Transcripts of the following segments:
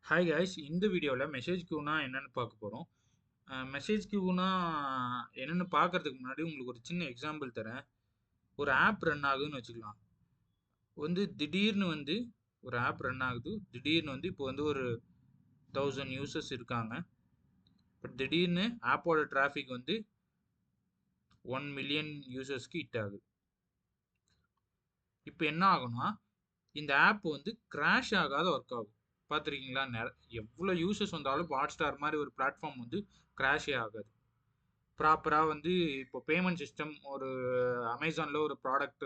Hi guys, இந்த வீடியோவில் message கியூனா என்னன்னு பார்க்க போகிறோம். மெசேஜ் கியூனா என்னென்னு பார்க்கறதுக்கு முன்னாடி உங்களுக்கு ஒரு சின்ன எக்ஸாம்பிள் தரேன். ஒரு ஆப் ரன் ஆகுதுன்னு வச்சுக்கலாம். திடீர்னு ஒரு ஆப் ரன் ஆகுது. திடீர்னு இப்போ ஒரு 1000 யூசர்ஸ் இருக்காங்க. பட் திடீர்னு ஆப்போட டிராஃபிக் 1 மில்லியன் யூசர்ஸ்க்கு ஹிட் ஆகுது. இப்போ என்ன ஆகும்னா, இந்த ஆப் கிராஷ் ஆகாத ஒர்க் ஆகும். பார்த்துருக்கீங்களா? எவ்வளோ யூசர்ஸ் வந்தாலும் ஹாட் ஸ்டார் மாதிரி ஒரு பிளாட்ஃபார்ம் கிராஷே ஆகாது. ப்ராப்பராக இப்போ பேமெண்ட் சிஸ்டம் ஒரு அமேசானில் ஒரு ப்ராடக்ட்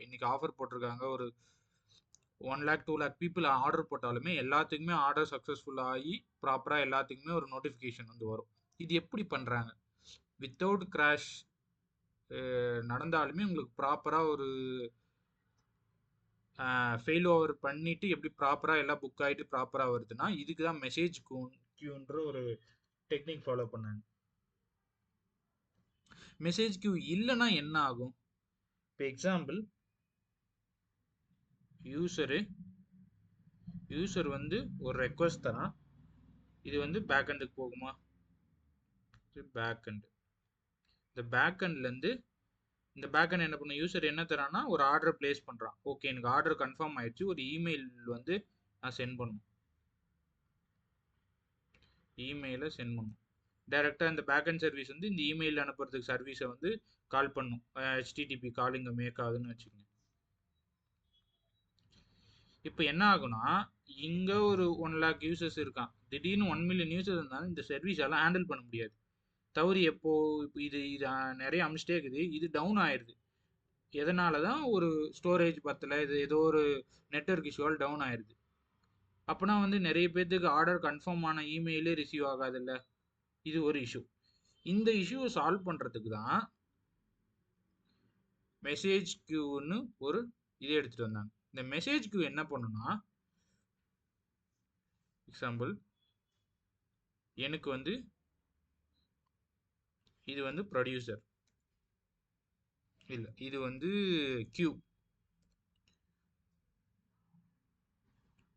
இன்னைக்கு ஆஃபர் போட்டிருக்காங்க. ஒரு 1 லேக் 2 லேக் பீப்புள் ஆர்டர் போட்டாலுமே எல்லாத்துக்குமே ஆர்டர் சக்ஸஸ்ஃபுல் ஆகி ப்ராப்பராக எல்லாத்துக்குமே ஒரு நோட்டிஃபிகேஷன் வரும். இது எப்படி பண்ணுறாங்க? வித்தவுட் கிராஷ் நடந்தாலுமே உங்களுக்கு ப்ராப்பராக ஒரு ஃபெயில் ஓவர் பண்ணிட்டு எப்படி ப்ராப்பராக எல்லாம் புக் ஆகிட்டு ப்ராப்பராக வருதுன்னா, இதுக்கு தான் மெசேஜ் கியூன்ற ஒரு டெக்னிக் ஃபாலோ பண்ணாங்க. மெசேஜ் கியூ இல்லைன்னா என்ன ஆகும்? இப்போ எக்ஸாம்பிள், யூசர் ஒரு ரெக்வஸ்ட் தரான். இது பேக்எண்டுக்கு போகுமா? பேக்எண்ட். இந்த பேக்எண்ட்லேருந்து இந்த பேக்எண்ட் என்ன பண்ணும்? யூசர் என்ன தரான்னா ஒரு ஆர்டர் பிளேஸ் பண்ணுறான். ஓகே, எனக்கு ஆர்டர் கன்ஃபார்ம் ஆயிடுச்சு. ஒரு இமெயில் நான் சென்ட் பண்ணணும். இமெயிலை சென்ட் பண்ணணும். டைரெக்டாக இந்த பேக்எண்ட் சர்வீஸ் இந்த இமெயில் அனுப்புறதுக்கு சர்வீஸை கால் பண்ணும். HTTP காலிங்க மேக் ஆகுதுன்னு வச்சுக்கோங்க. இப்போ என்ன ஆகுனா, இங்கே ஒரு 1 லேக் யூசர்ஸ் இருக்கான். திடீர்னு 1 மில்லியன் யூசர்ஸ் இருந்தாலும் இந்த சர்வீஸ் எல்லாம் ஹேண்டில் பண்ண முடியாது. தவறு எப்போ? இப்போ இது நிறைய அமிச்சிட்டே இருக்குது. இது டவுன் ஆயிடுது. எதனால தான்? ஒரு ஸ்டோரேஜ் பத்தலை, இது ஏதோ ஒரு நெட்வொர்க் இஷ்யூவால் டவுன் ஆயிடுது. அப்போனா நிறைய பேர்த்துக்கு ஆர்டர் கன்ஃபார்ம் ஆன இமெயிலே ரிசீவ் ஆகாதில்ல. இது ஒரு இஷ்யூ. இந்த இஷ்யூவை சால்வ் பண்ணுறதுக்கு தான் மெசேஜ் கியூன்னு ஒரு இதை எடுத்துகிட்டு வந்தாங்க. இந்த மெசேஜ் கியூ என்ன பண்ணுன்னா, எக்ஸாம்பிள், எனக்கு இது ப்ரொடியூசர் இல்லை, இது கியூ.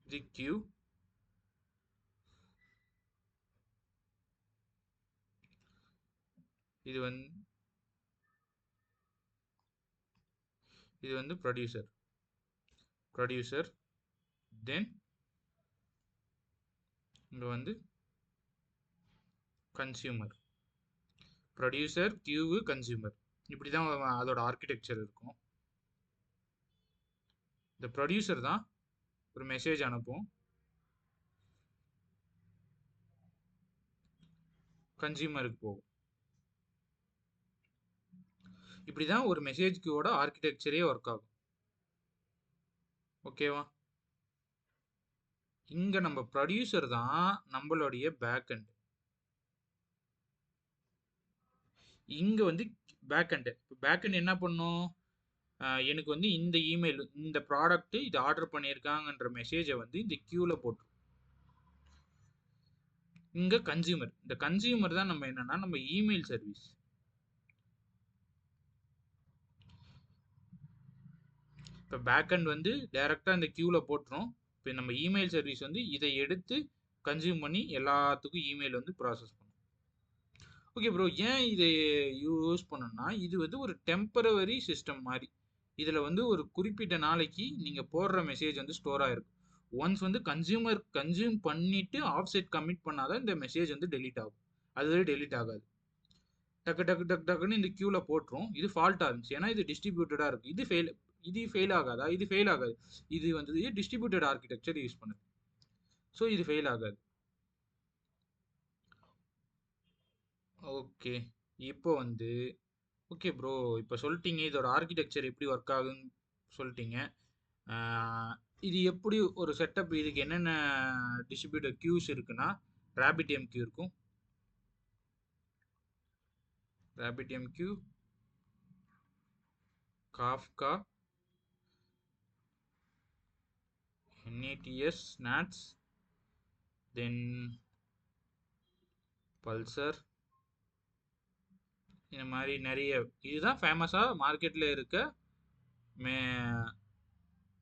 இது கியூ. இது இது ப்ரொடியூசர். தென் இங்கே கன்சியூமர். Producer, கியூவு, consumer. இப்படி தான் அதோட ஆர்கிடெக்சர் இருக்கும். இந்த ப்ரொடியூசர் தான் ஒரு மெசேஜ் அனுப்பும். கன்சியூமருக்கு போகும். இப்படி தான் ஒரு மெசேஜ் கியூவோட ஆர்கிடெக்சரே ஒர்க் ஆகும். ஓகேவா? இங்க நம்ம ப்ரொடியூசர் தான் நம்மளுடைய பேக்எண்ட். இங்க பேக்எண்ட். பேக்எண்ட் என்ன பண்ணும்? எனக்கு இந்த இமெயில், இந்த ப்ராடக்ட் இது ஆர்டர் பண்ணியிருக்காங்கன்ற மெசேஜை இந்த கியூல போட்டு, இங்க கன்சியூமர். இந்த கன்சியூமர் தான் நம்ம என்னன்னா நம்ம இமெயில் சர்வீஸ். இப்போ பேக்எண்ட் டைரக்டா இந்த கியூல போட்டுரும். இப்போ நம்ம இமெயில் சர்வீஸ் இதை எடுத்து கன்சியூம் பண்ணி எல்லாத்துக்கும் இமெயில் ப்ராசஸ் பண்ணும். ஓகே ப்ரோ, ஏன் இதை யூஸ் பண்ணணும்னா, இது ஒரு டெம்பரவரி சிஸ்டம் மாதிரி. இதில் ஒரு குறிப்பிட்ட நாளைக்கு நீங்கள் போடுற மெசேஜ் ஸ்டோர் ஆகிருக்கும். ஒன்ஸ் கன்சியூமர் கன்சியூம் பண்ணிட்டு ஆஃப் செட் கமிட் பண்ணாதான் இந்த மெசேஜ் டெலீட் ஆகும். அதுவே டெலீட் ஆகாது. டக்கு டக்கு டக்கு டக்குன்னு இந்த கியூவில் போட்டுரும். இது ஃபால்ட்டாக இருந்துச்சு, ஏன்னா இது டிஸ்ட்ரிபியூட்டடாக இருக்குது. இது ஃபெயில் ஆகாதா? இது ஃபெயில் ஆகாது. இது டிஸ்ட்ரிபியூட்டட் ஆர்கிடெக்சர் யூஸ் பண்ணுது. ஸோ இது ஃபெயில் ஆகாது. ஓகே, இப்போ ஓகே ப்ரோ, இப்போ சொல்லிட்டீங்க இதோட ஆர்கிடெக்சர் எப்படி ஒர்க் ஆகுதுன்னு சொல்லிட்டீங்க. இது எப்படி ஒரு செட்டப்? இதுக்கு என்னென்ன டிஸ்ட்ரிபியூட்டர் கியூஸ் இருக்குன்னா, RabbitMQ இருக்கும். RabbitMQ, Kafka, NATS, தென் பல்சர். இந்த மாதிரி நிறைய, இதுதான் ஃபேமஸாக மார்க்கெட்டில் இருக்க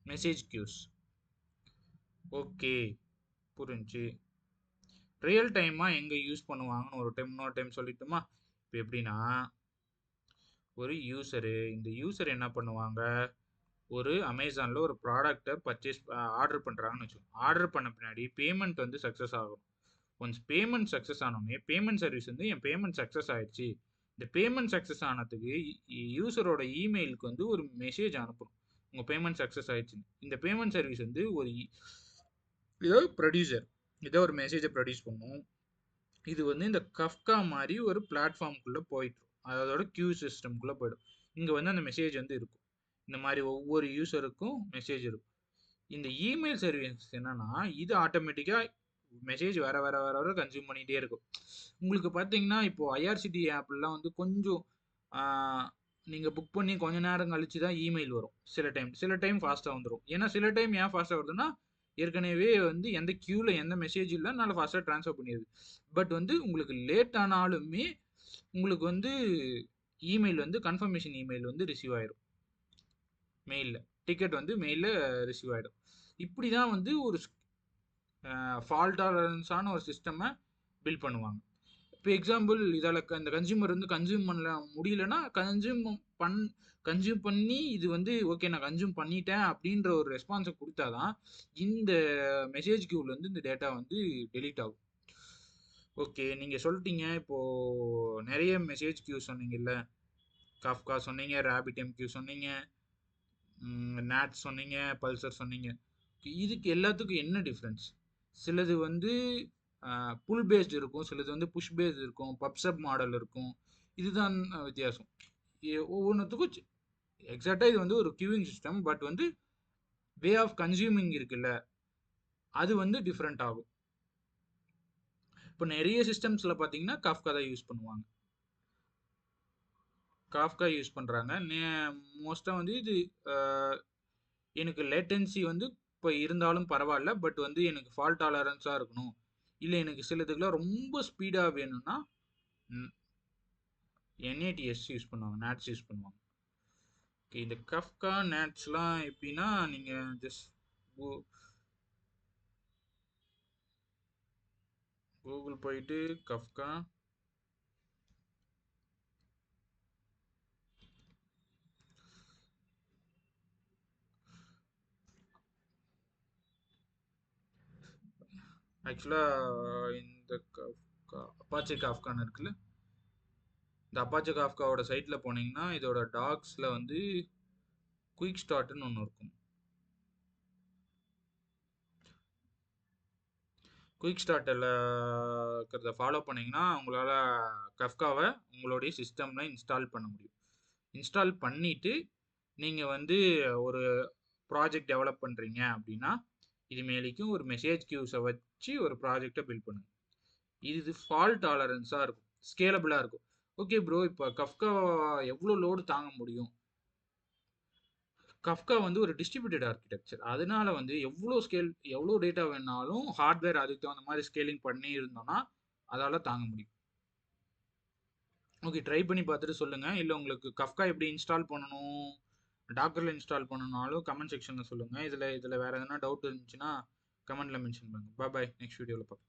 மெசேஜ் கியூஸ். ஓகே, புரிஞ்சு. ரியல் டைமாக எங்கே யூஸ் பண்ணுவாங்கன்னு ஒரு டைம் இன்னொரு டைம் சொல்லிட்டுமா? இப்போ எப்படின்னா, ஒரு யூசரு இந்த யூசர் என்ன பண்ணுவாங்க, ஒரு அமேசானில் ஒரு ப்ராடக்டை பர்ச்சேஸ் ஆர்டர் பண்ணுறாங்கன்னு வச்சுக்கோங்க. ஆர்டர் பண்ண பின்னாடி பேமெண்ட் வந்து சக்ஸஸ் ஆகும். ஒன்ஸ் பேமெண்ட் சக்ஸஸ் ஆனோடனே பேமெண்ட் சர்வீஸ் வந்து என் பேமெண்ட் சக்ஸஸ் ஆயிடுச்சு, இந்த பேமெண்ட் சக்ஸஸ் ஆனதுக்கு யூசரோட இமெயிலுக்கு வந்து ஒரு மெசேஜ் அனுப்பணும், உங்கள் பேமெண்ட் சக்ஸஸ் ஆயிடுச்சுன்னு. இந்த பேமெண்ட் சர்வீஸ் வந்து ஒரு ஏதோ ப்ரொடியூசர் ஏதோ ஒரு மெசேஜை ப்ரொடியூஸ் பண்ணும். இது வந்து இந்த கஃப்கா மாதிரி ஒரு பிளாட்ஃபார்முக்குள்ளே போயிட்டு அதோட கியூ சிஸ்டம்குள்ளே போயிடும். இங்கே வந்து அந்த மெசேஜ் வந்து இருக்கும். இந்த மாதிரி ஒவ்வொரு யூசருக்கும் மெசேஜ் இருக்கும். இந்த இமெயில் சர்வீஸ் என்னன்னா, இது ஆட்டோமேட்டிக்காக மெசேஜ் வர வர வர வர கன்சியூம் பண்ணிகிட்டே இருக்கும். உங்களுக்கு பார்த்தீங்கன்னா, இப்போது ஐஆர்சிடி ஆப்லாம் வந்து கொஞ்சம் நீங்கள் புக் பண்ணி கொஞ்ச நேரம் கழிச்சு தான் இமெயில் வரும். சில டைம் ஃபாஸ்ட்டாக வந்துடும். ஏன்னா சில டைம் ஏன் ஃபாஸ்ட்டாக வருதுன்னா, ஏற்கனவே வந்து எந்த கியூவில் எந்த மெசேஜ் இல்லை, அதனால ஃபாஸ்ட்டாக ட்ரான்ஸ்ஃபர் பண்ணிடுது. பட் வந்து உங்களுக்கு லேட் ஆனாலுமே உங்களுக்கு வந்து இமெயில் வந்து கன்ஃபர்மேஷன் இமெயில் வந்து ரிசீவ் ஆயிடும். மெயிலில் டிக்கெட் வந்து மெயிலில் ரிசீவ் ஆகிடும். இப்படி தான் வந்து ஒரு ஃபால்ட் டாலரன்ஸான ஒரு சிஸ்டமை பில்ட் பண்ணுவாங்க. இப்போ எக்ஸாம்பிள் இதால் இந்த கன்சியூமர் வந்து கன்சியூம் பண்ண முடியலன்னா கன்சியூம் பண்ணி இது வந்து ஓகே நான் கன்சியூம் பண்ணிட்டேன் அப்படின்ற ஒரு ரெஸ்பான்ஸை கொடுத்தா தான் இந்த மெசேஜ் கியூவில் வந்து இந்த டேட்டா வந்து டெலீட் ஆகும். ஓகே, நீங்கள் சொல்லிட்டீங்க இப்போது நிறைய மெசேஜ் கியூ சொன்னீங்கல்ல, காஃப்கா சொன்னீங்க, RabbitMQ சொன்னீங்க, நேட் சொன்னீங்க, பல்சர் சொன்னீங்க. இதுக்கு எல்லாத்துக்கும் என்ன டிஃப்ரென்ஸ்? சிலது வந்து புல் பேஸ்டு இருக்கும், சிலது வந்து புஷ் பேஸ்டு இருக்கும், பப்சப் மாடல் இருக்கும். இதுதான் வித்தியாசம். ஒவ்வொன்றுத்துக்கும் எக்ஸாக்டாக இது வந்து ஒரு கியூவிங் சிஸ்டம், பட் வந்து வே ஆஃப் கன்சியூமிங் இருக்குல்ல, அது வந்து டிஃப்ரெண்ட் ஆகும். இப்போ நிறைய சிஸ்டம்ஸில் பார்த்தீங்கன்னா காஃப்கா தான் யூஸ் பண்ணுவாங்க, காஃப்கா யூஸ் பண்ணுறாங்க. மோஸ்ட்டாக வந்து இது எனக்கு லேட்டன்சி வந்து இப்போ இருந்தாலும் பரவாயில்ல, பட் வந்து எனக்கு ஃபால்ட் டாலரன்ஸாக இருக்கணும், இல்லை எனக்கு சிலதுக்குலாம் ரொம்ப ஸ்பீடாக வேணும்னா NATS யூஸ் பண்ணுவாங்க, நேட்ஸ் யூஸ் பண்ணுவாங்க. ஓகே, இந்த கஃப்கா நேட்ஸ்லாம் எப்படின்னா, நீங்கள் ஜஸ்ட் கூகுள் போயிட்டு கஃப்கா ஆக்சுவலாக இந்த அப்பாச்சி காஃப்கான்னு இருக்குல்ல, இந்த அப்பாச்சி காஃப்காவோட சைட்டில் போனீங்கன்னா இதோட டாக்ஸில் வந்து குயிக் ஸ்டார்ட்னு ஒன்று இருக்கும். குயிக் ஸ்டார்ட்டில் இருக்கிறத ஃபாலோ பண்ணிங்கன்னா உங்களால் கஃப்காவை உங்களுடைய சிஸ்டமில் இன்ஸ்டால் பண்ண முடியும். இன்ஸ்டால் பண்ணிவிட்டு நீங்கள் வந்து ஒரு ப்ராஜெக்ட் டெவலப் பண்ணுறீங்க அப்படின்னா இது மேலேக்கும் ஒரு மெசேஜ் கியூஸை வச்சு ஒரு ப்ராஜெக்டை பில்ட் பண்ணுங்க. இது ஃபால்ட் டாலரன்ஸாக இருக்கும், ஸ்கேலபிளாக இருக்கும். ஓகே ப்ரோ, இப்போ கஃப்கா எவ்வளோ லோடு தாங்க முடியும்? கஃப்கா வந்து ஒரு டிஸ்ட்ரிபியூட்டட் ஆர்கிடெக்சர், அதனால வந்து எவ்வளோ டேட்டா வேணாலும் ஹார்ட்வேர் அதுக்கு தகுந்த மாதிரி ஸ்கேலிங் பண்ணி இருந்தோம்னா அதால் தாங்க முடியும். ஓகே, ட்ரை பண்ணி பார்த்துட்டு சொல்லுங்கள். இல்லை உங்களுக்கு கஃப்கா எப்படி இன்ஸ்டால் பண்ணணும், டாக்கரில் இன்ஸ்டால் பண்ணணும்னாலும் கமெண்ட் செக்ஷனில் சொல்லுங்கள். இதில் வேறு எதனா டவுட் இருந்துச்சுன்னா கமெண்ட்டில் மென்ஷன் பண்ணுங்கள். பாய், நெக்ஸ்ட் வீடியோவில் பார்ப்போம்.